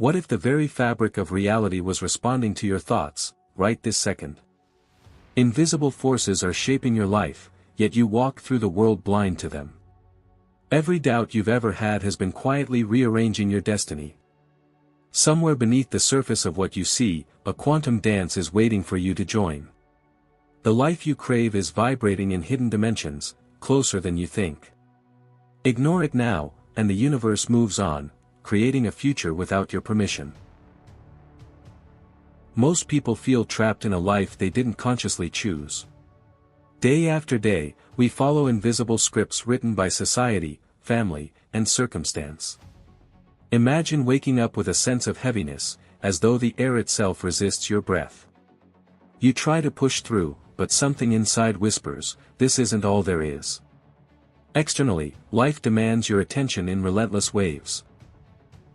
What if the very fabric of reality was responding to your thoughts, right this second? Invisible forces are shaping your life, yet you walk through the world blind to them. Every doubt you've ever had has been quietly rearranging your destiny. Somewhere beneath the surface of what you see, a quantum dance is waiting for you to join. The life you crave is vibrating in hidden dimensions, closer than you think. Ignore it now, and the universe moves on, creating a future without your permission. Most people feel trapped in a life they didn't consciously choose. Day after day, we follow invisible scripts written by society, family, and circumstance. Imagine waking up with a sense of heaviness, as though the air itself resists your breath. You try to push through, but something inside whispers, "This isn't all there is." Externally, life demands your attention in relentless waves.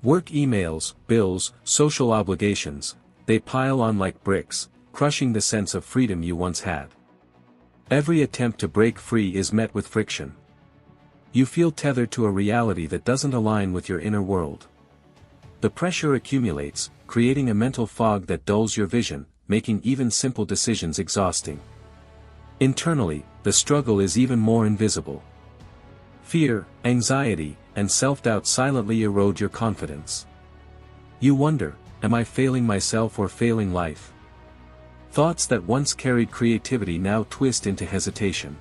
Work emails, bills, social obligations, they pile on like bricks, crushing the sense of freedom you once had. Every attempt to break free is met with friction. You feel tethered to a reality that doesn't align with your inner world. The pressure accumulates, creating a mental fog that dulls your vision, making even simple decisions exhausting. Internally, the struggle is even more invisible. Fear, anxiety, and self-doubt silently erode your confidence. You wonder, am I failing myself or failing life? Thoughts that once carried creativity now twist into hesitation.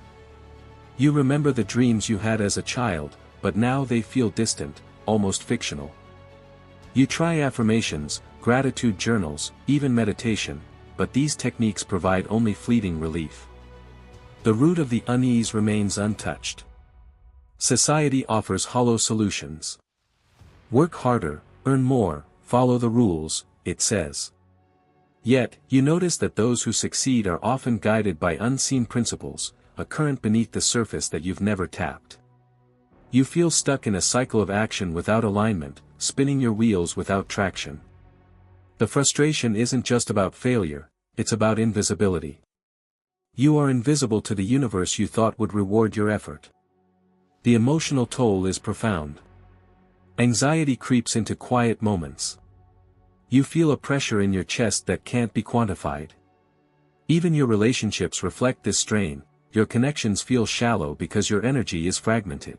You remember the dreams you had as a child, but now they feel distant, almost fictional. You try affirmations, gratitude journals, even meditation, but these techniques provide only fleeting relief. The root of the unease remains untouched. Society offers hollow solutions. Work harder, earn more, follow the rules, it says. Yet, you notice that those who succeed are often guided by unseen principles, a current beneath the surface that you've never tapped. You feel stuck in a cycle of action without alignment, spinning your wheels without traction. The frustration isn't just about failure, it's about invisibility. You are invisible to the universe you thought would reward your effort. The emotional toll is profound. Anxiety creeps into quiet moments. You feel a pressure in your chest that can't be quantified. Even your relationships reflect this strain, your connections feel shallow because your energy is fragmented.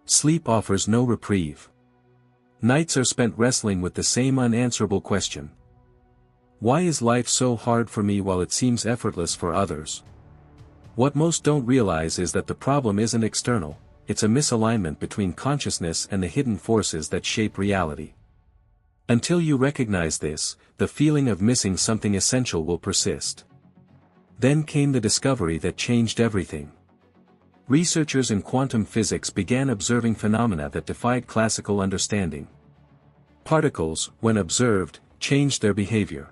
Sleep offers no reprieve. Nights are spent wrestling with the same unanswerable question. Why is life so hard for me while it seems effortless for others? What most don't realize is that the problem isn't external, it's a misalignment between consciousness and the hidden forces that shape reality. Until you recognize this, the feeling of missing something essential will persist. Then came the discovery that changed everything. Researchers in quantum physics began observing phenomena that defied classical understanding. Particles, when observed, changed their behavior.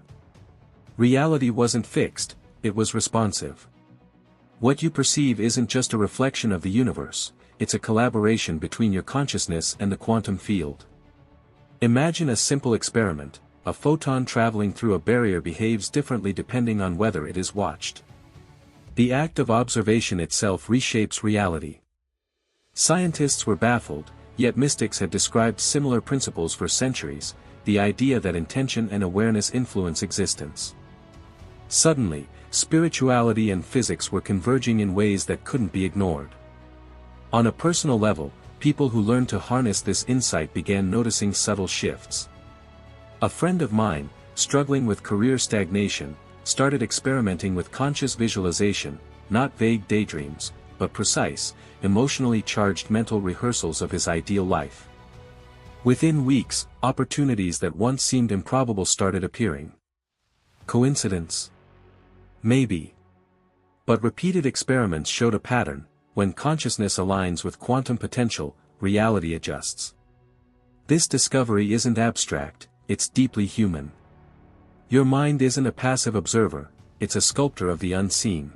Reality wasn't fixed, it was responsive. What you perceive isn't just a reflection of the universe, it's a collaboration between your consciousness and the quantum field. Imagine a simple experiment: a photon traveling through a barrier behaves differently depending on whether it is watched. The act of observation itself reshapes reality. Scientists were baffled, yet mystics had described similar principles for centuries, the idea that intention and awareness influence existence. Suddenly, spirituality and physics were converging in ways that couldn't be ignored. On a personal level, people who learned to harness this insight began noticing subtle shifts. A friend of mine, struggling with career stagnation, started experimenting with conscious visualization, not vague daydreams, but precise, emotionally charged mental rehearsals of his ideal life. Within weeks, opportunities that once seemed improbable started appearing. Coincidence? Maybe. But repeated experiments showed a pattern: when consciousness aligns with quantum potential, reality adjusts. This discovery isn't abstract, it's deeply human. Your mind isn't a passive observer, it's a sculptor of the unseen.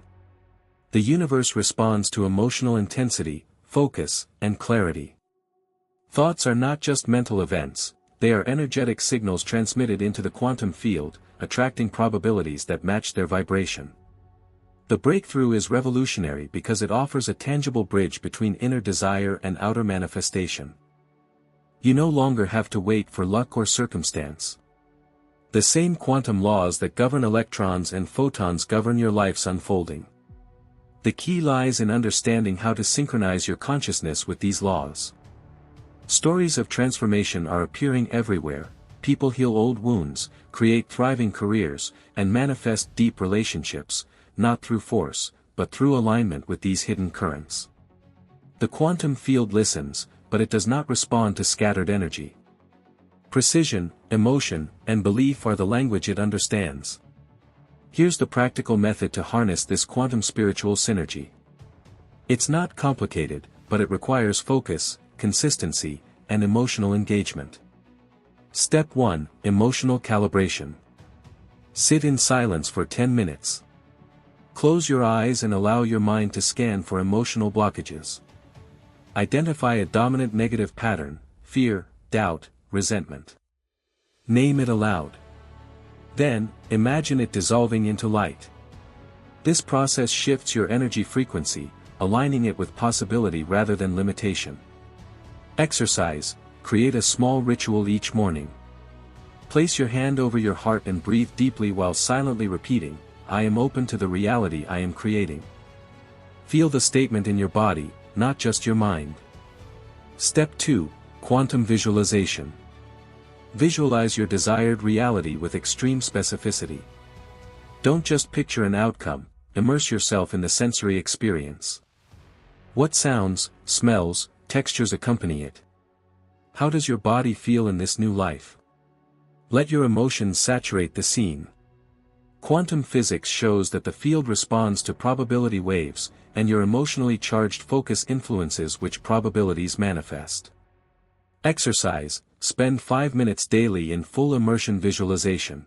The universe responds to emotional intensity, focus, and clarity. Thoughts are not just mental events, they are energetic signals transmitted into the quantum field, attracting probabilities that match their vibration. The breakthrough is revolutionary because it offers a tangible bridge between inner desire and outer manifestation. You no longer have to wait for luck or circumstance. The same quantum laws that govern electrons and photons govern your life's unfolding. The key lies in understanding how to synchronize your consciousness with these laws. Stories of transformation are appearing everywhere. People heal old wounds, create thriving careers, and manifest deep relationships, not through force, but through alignment with these hidden currents. The quantum field listens, but it does not respond to scattered energy. Precision, emotion, and belief are the language it understands. Here's the practical method to harness this quantum spiritual synergy. It's not complicated, but it requires focus, consistency, and emotional engagement. Step 1: Emotional calibration. Sit in silence for 10 minutes. Close your eyes and allow your mind to scan for emotional blockages. Identify a dominant negative pattern: fear, doubt, resentment. Name it aloud. Then, imagine it dissolving into light. This process shifts your energy frequency, aligning it with possibility rather than limitation. Exercise: create a small ritual each morning. Place your hand over your heart and breathe deeply while silently repeating, "I am open to the reality I am creating." Feel the statement in your body, not just your mind. Step 2: Quantum visualization. Visualize your desired reality with extreme specificity. Don't just picture an outcome, immerse yourself in the sensory experience. What sounds, smells, textures accompany it? How does your body feel in this new life? Let your emotions saturate the scene. Quantum physics shows that the field responds to probability waves, and your emotionally charged focus influences which probabilities manifest. Exercise: spend 5 minutes daily in full immersion visualization.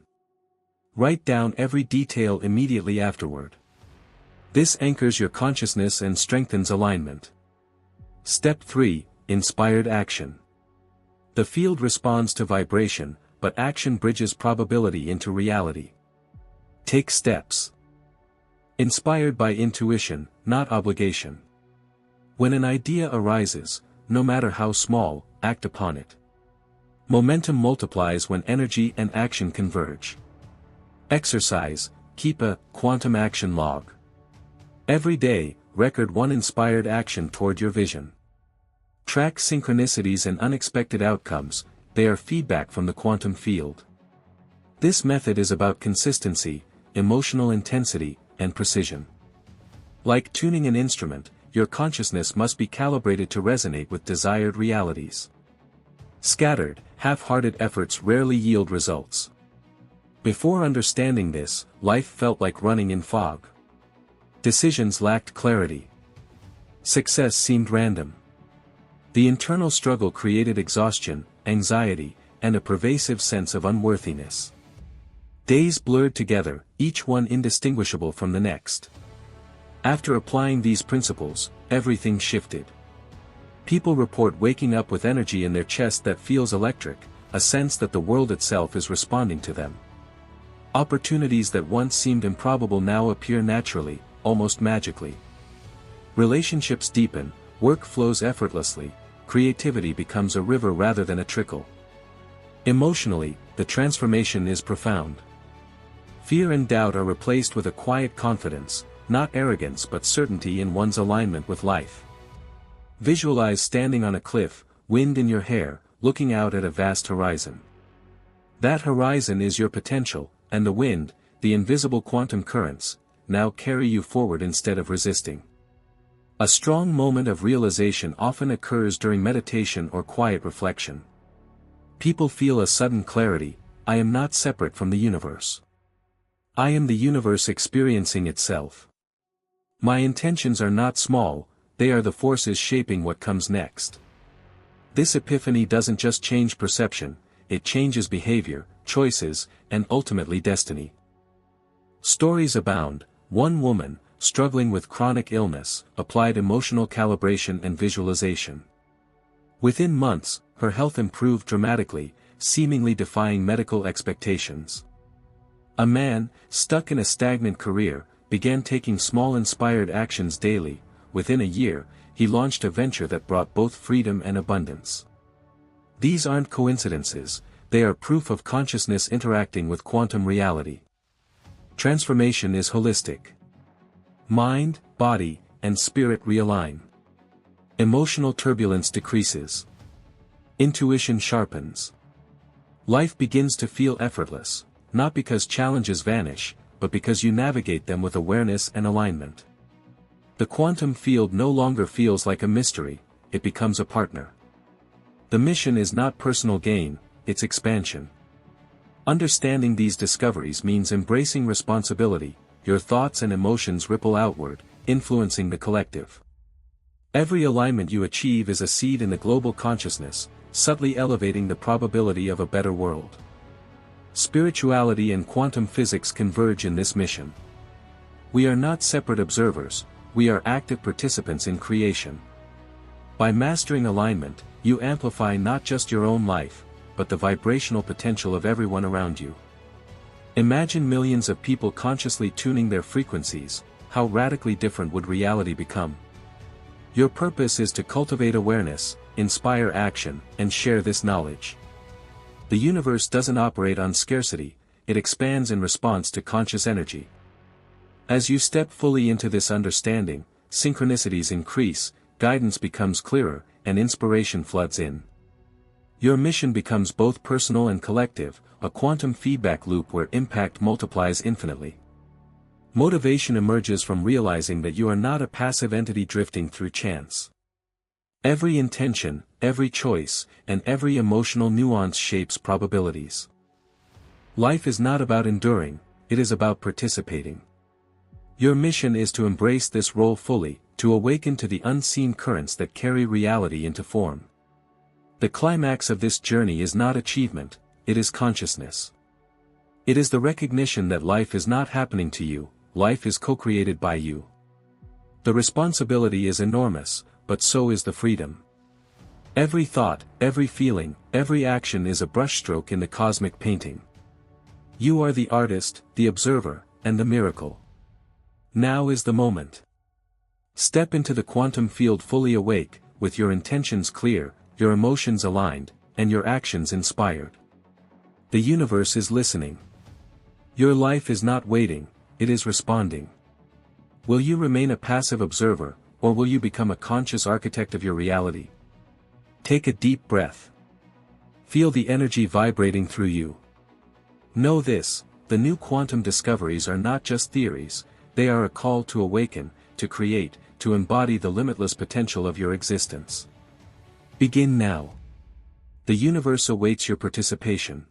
Write down every detail immediately afterward. This anchors your consciousness and strengthens alignment. Step 3: Inspired action. The field responds to vibration, but action bridges probability into reality. Take steps. Inspired by intuition, not obligation. When an idea arises, no matter how small, act upon it. Momentum multiplies when energy and action converge. Exercise: keep a quantum action log. Every day, record one inspired action toward your vision. Track synchronicities and unexpected outcomes, they are feedback from the quantum field. This method is about consistency, emotional intensity, and precision. Like tuning an instrument, your consciousness must be calibrated to resonate with desired realities. Scattered, half-hearted efforts rarely yield results. Before understanding this, life felt like running in fog. Decisions lacked clarity. Success seemed random. The internal struggle created exhaustion, anxiety, and a pervasive sense of unworthiness. Days blurred together, each one indistinguishable from the next. After applying these principles, everything shifted. People report waking up with energy in their chest that feels electric, a sense that the world itself is responding to them. Opportunities that once seemed improbable now appear naturally, almost magically. Relationships deepen, work flows effortlessly, creativity becomes a river rather than a trickle. Emotionally, the transformation is profound. Fear and doubt are replaced with a quiet confidence, not arrogance but certainty in one's alignment with life. Visualize standing on a cliff, wind in your hair, looking out at a vast horizon. That horizon is your potential, and the wind, the invisible quantum currents, now carry you forward instead of resisting. A strong moment of realization often occurs during meditation or quiet reflection. People feel a sudden clarity: I am not separate from the universe. I am the universe experiencing itself. My intentions are not small, they are the forces shaping what comes next. This epiphany doesn't just change perception, it changes behavior, choices, and ultimately destiny. Stories abound. One woman, struggling with chronic illness, applied emotional calibration and visualization. Within months, her health improved dramatically, seemingly defying medical expectations. A man, stuck in a stagnant career, began taking small inspired actions daily. Within a year, he launched a venture that brought both freedom and abundance. These aren't coincidences, they are proof of consciousness interacting with quantum reality. Transformation is holistic. Mind, body, and spirit realign. Emotional turbulence decreases. Intuition sharpens. Life begins to feel effortless, not because challenges vanish, but because you navigate them with awareness and alignment. The quantum field no longer feels like a mystery, it becomes a partner. The mission is not personal gain, it's expansion. Understanding these discoveries means embracing responsibility. Your thoughts and emotions ripple outward, influencing the collective. Every alignment you achieve is a seed in the global consciousness, subtly elevating the probability of a better world. Spirituality and quantum physics converge in this mission. We are not separate observers, we are active participants in creation. By mastering alignment, you amplify not just your own life, but the vibrational potential of everyone around you. Imagine millions of people consciously tuning their frequencies, how radically different would reality become? Your purpose is to cultivate awareness, inspire action, and share this knowledge. The universe doesn't operate on scarcity, it expands in response to conscious energy. As you step fully into this understanding, synchronicities increase, guidance becomes clearer, and inspiration floods in. Your mission becomes both personal and collective, a quantum feedback loop where impact multiplies infinitely. Motivation emerges from realizing that you are not a passive entity drifting through chance. Every intention, every choice, and every emotional nuance shapes probabilities. Life is not about enduring, it is about participating. Your mission is to embrace this role fully, to awaken to the unseen currents that carry reality into form. The climax of this journey is not achievement, it is consciousness. It is the recognition that life is not happening to you, life is co-created by you. The responsibility is enormous, but so is the freedom. Every thought, every feeling, every action is a brushstroke in the cosmic painting. You are the artist, the observer, and the miracle. Now is the moment. Step into the quantum field fully awake, with your intentions clear, your emotions aligned, and your actions inspired. The universe is listening. Your life is not waiting, it is responding. Will you remain a passive observer, or will you become a conscious architect of your reality? Take a deep breath. Feel the energy vibrating through you. Know this, the new quantum discoveries are not just theories, they are a call to awaken, to create, to embody the limitless potential of your existence. Begin now. The universe awaits your participation.